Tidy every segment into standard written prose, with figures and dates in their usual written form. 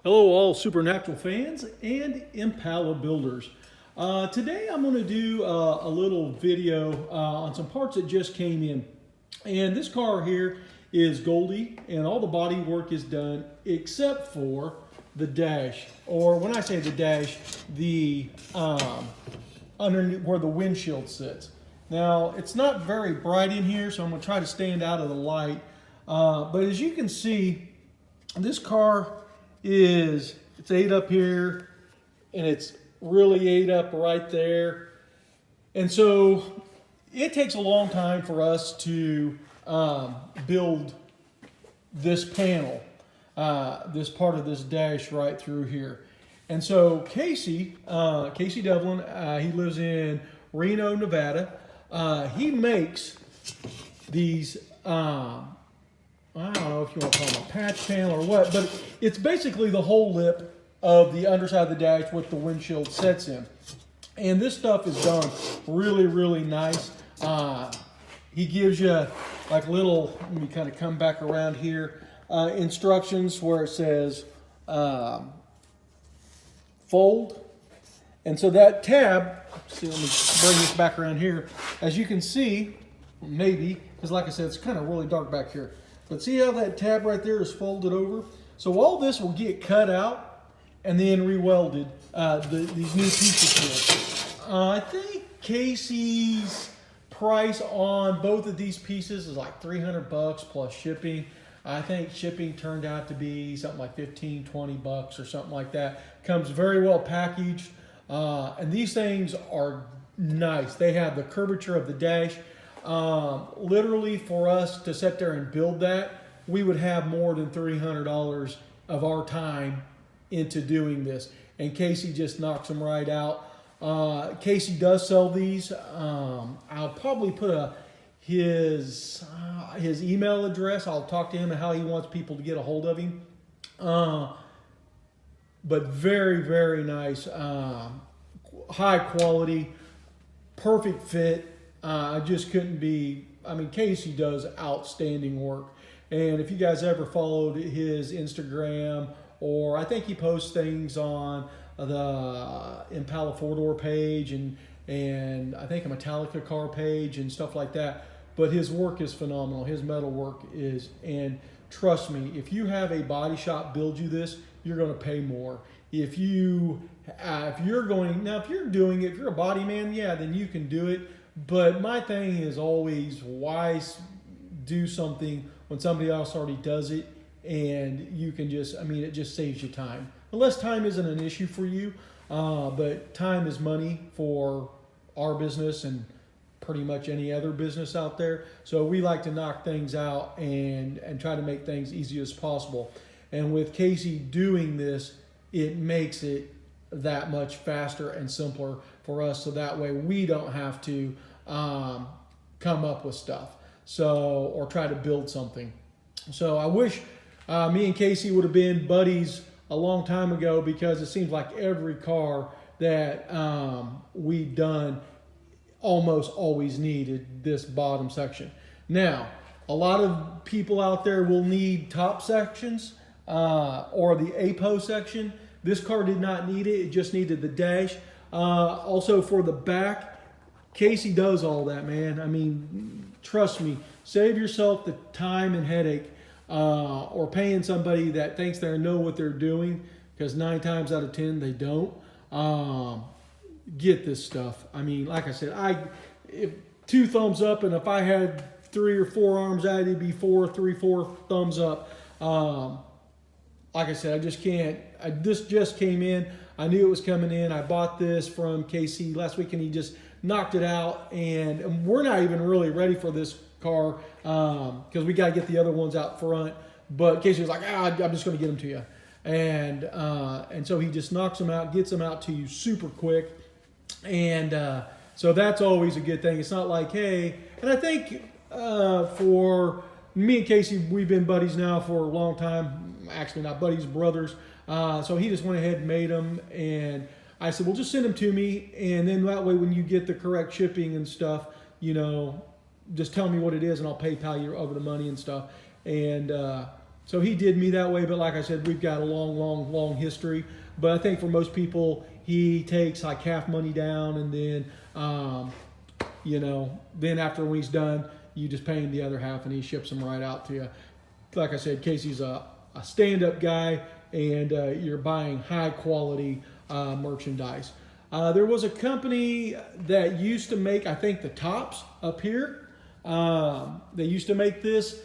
Hello all Supernatural fans and Impala builders. Today I'm going to do a little video on some parts that just came in. And this car here is Goldie and all the body work is done except for the dash. Or when I say the dash, the underneath where the windshield sits. Now it's not very bright in here, so I'm going to try to stand out of the light. But as you can see, this car it's ate up here and it's really ate up right there. And so it takes a long time for us to build this panel, this part of this dash right through here. And so Casey Devlin, he lives in Reno, Nevada. He makes these I don't know if you want to call them a patch panel or what, but it's basically the whole lip of the underside of the dash with the windshield sets in. And this stuff is done really, really nice. He gives you like little, let me kind of come back around here, instructions where it says fold. And so that tab, see, let me bring this back around here. As you can see, maybe, because like I said, it's kind of really dark back here. But see how that tab right there is folded over? So all this will get cut out and then re-welded, these new pieces here. I think Casey's price on both of these pieces is like 300 bucks plus shipping. I think shipping turned out to be something like 15, 20 bucks or something like that. Comes very well packaged. And these things are nice. They have the curvature of the dash. Literally for us to sit there and build that, we would have more than $300 of our time into doing this. And Casey just knocks them right out. Casey does sell these. I'll probably put his email address. I'll talk to him and how he wants people to get a hold of him. But very, very nice, high quality, perfect fit. I just couldn't be, I mean, Casey does outstanding work. And if you guys ever followed his Instagram, or I think he posts things on the Impala 4-door page and I think a Metallica car page and stuff like that. But his work is phenomenal. His metal work is, and trust me, if you have a body shop build you this, you're going to pay more. If you're doing it, if you're a body man, yeah, then you can do it. But my thing is always, why do something when somebody else already does it and you can just, I mean, it just saves you time. Unless time isn't an issue for you, but time is money for our business and pretty much any other business out there. So we like to knock things out and try to make things easy as possible. And with Casey doing this, it makes it that much faster and simpler for us, so that way we don't have to come up with stuff, or try to build something. So I wish me and Casey would have been buddies a long time ago, because it seems like every car that we've done almost always needed this bottom section. Now, a lot of people out there will need top sections or the APO section. This car did not need it. It just needed the dash. Also for the back, Casey does all that, man. I mean, trust me, save yourself the time and headache or paying somebody that thinks they know what they're doing, because 9 times out of 10 they don't. Get this stuff. I mean, like I said, if 2 thumbs up, and if I had 3 or 4 arms out, it'd be 4 thumbs up. Like I said, I just can't. This just came in. I knew it was coming in. I bought this from Casey last week, and he just knocked it out. And we're not even really ready for this car because we got to get the other ones out front. But Casey was like, I'm just going to get them to you. And so he just knocks them out, gets them out to you super quick. And so that's always a good thing. It's not like, hey, and I think for me and Casey, we've been buddies now for a long time. Actually, not buddies, brothers. So he just went ahead and made them, and I said, well, just send them to me, and then that way when you get the correct shipping and stuff, just tell me what it is, and I'll PayPal you over the money and stuff. And So he did me that way, but like I said, we've got a long history. But I think for most people, he takes like half money down, and then, then after when he's done, you just pay him the other half, and he ships them right out to you. Like I said, Casey's a stand-up guy, and you're buying high-quality merchandise. There was a company that used to make, I think, the tops up here. They used to make this,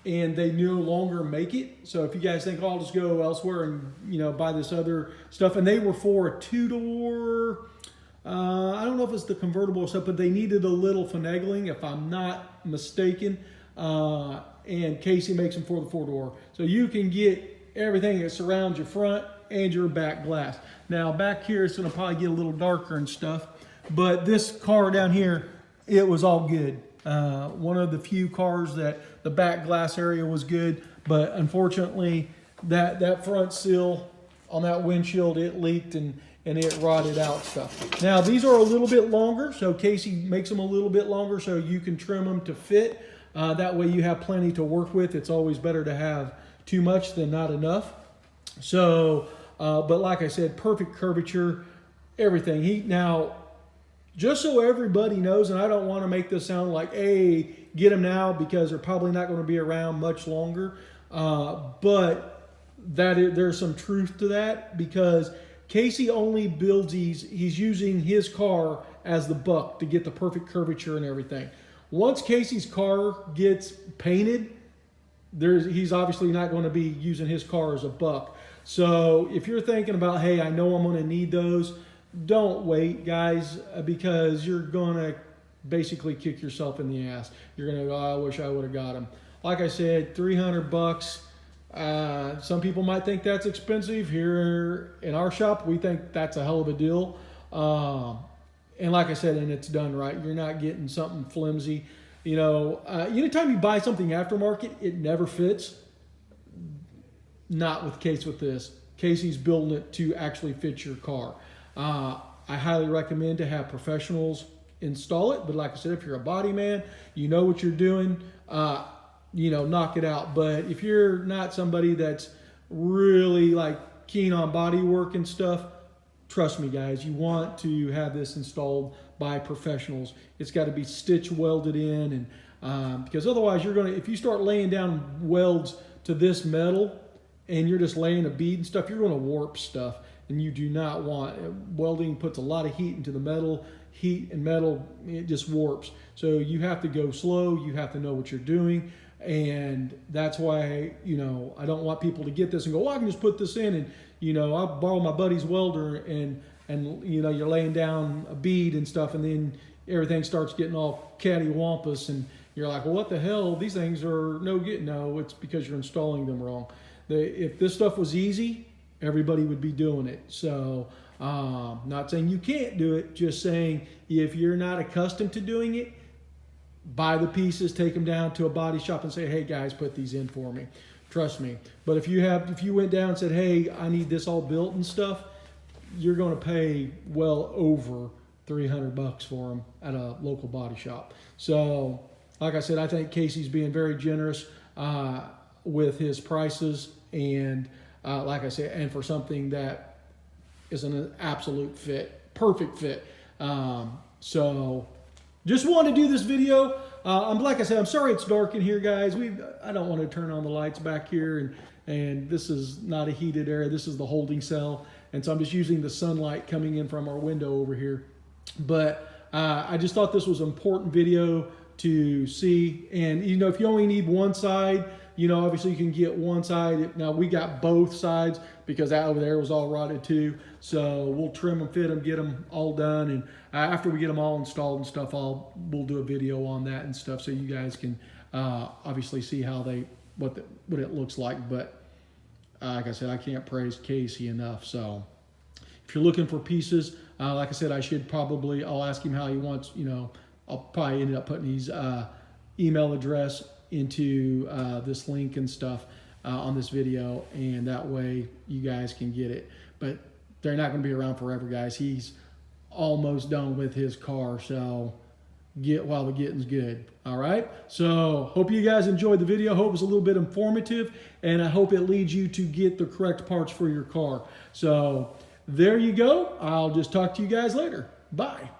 and they no longer make it. So if you guys think, oh, I'll just go elsewhere and buy this other stuff, and they were for a two-door. I don't know if it's the convertible or stuff, but they needed a little finagling, if I'm not mistaken. And Casey makes them for the four-door, so you can get everything that surrounds your front and your back glass. Now back here, it's going to probably get a little darker and stuff, but this car down here, it was all good. One of the few cars that the back glass area was good, but unfortunately that front sill on that windshield, it leaked and it rotted out stuff. Now these are a little bit longer, so Casey makes them a little bit longer so you can trim them to fit. That way you have plenty to work with. It's always better to have too much than not enough. So, but like I said, perfect curvature, everything. Now, just so everybody knows, and I don't want to make this sound like, hey, get them now because they're probably not going to be around much longer. But there's some truth to that, because Casey only builds these. He's using his car as the buck to get the perfect curvature and everything. Once Casey's car gets painted, he's obviously not going to be using his car as a buck. So if you're thinking about, hey, I know I'm going to need those, don't wait, guys, because you're going to basically kick yourself in the ass. You're going to go, oh, I wish I would have got them. Like I said, $300. Some people might think that's expensive. Here in our shop, we think that's a hell of a deal. And like I said, and it's done right. You're not getting something flimsy. Anytime you buy something aftermarket, it never fits. Not with this. Casey's building it to actually fit your car. I highly recommend to have professionals install it. But like I said, if you're a body man, you know what you're doing, knock it out. But if you're not somebody that's really like keen on body work and stuff, trust me, guys, you want to have this installed by professionals. It's got to be stitch welded in, and because otherwise if you start laying down welds to this metal and you're just laying a bead and stuff, you're going to warp stuff, and you do not want. Welding puts a lot of heat into the metal. Heat and metal, it just warps. So you have to go slow. You have to know what you're doing. And that's why, I don't want people to get this and go, well, I can just put this in and, I'll borrow my buddy's welder and you're laying down a bead and stuff, and then everything starts getting all cattywampus and you're like, well, what the hell? These things are no good. No, it's because you're installing them wrong. If this stuff was easy, everybody would be doing it. So, not saying you can't do it, just saying if you're not accustomed to doing it, buy the pieces, take them down to a body shop and say, hey guys, put these in for me. Trust me. But if you went down and said, hey, I need this all built and stuff, you're going to pay well over $300 for them at a local body shop. So like I said, I think Casey's being very generous with his prices, and like I said, and for something that is an absolute fit, perfect fit. So just wanted to do this video. Like I said, I'm sorry it's dark in here, guys. I don't want to turn on the lights back here, and this is not a heated area. This is the holding cell, and so I'm just using the sunlight coming in from our window over here. But I just thought this was an important video to see. And if you only need one side, obviously you can get one side. Now we got both sides because that over there was all rotted too. So we'll trim them, fit them, get them all done, and after we get them all installed and stuff, we'll do a video on that and stuff, so you guys can obviously see how what it looks like. But like I said, I can't praise Casey enough. So if you're looking for pieces, like I said, I'll ask him how he wants. I'll probably end up putting his email address into this link and stuff on this video, and that way you guys can get it. But they're not going to be around forever, guys. He's almost done with his car, so get while the getting's good. All right. So hope you guys enjoyed the video. Hope it was a little bit informative, and I hope it leads you to get the correct parts for your car. So there you go. I'll just talk to you guys later. Bye.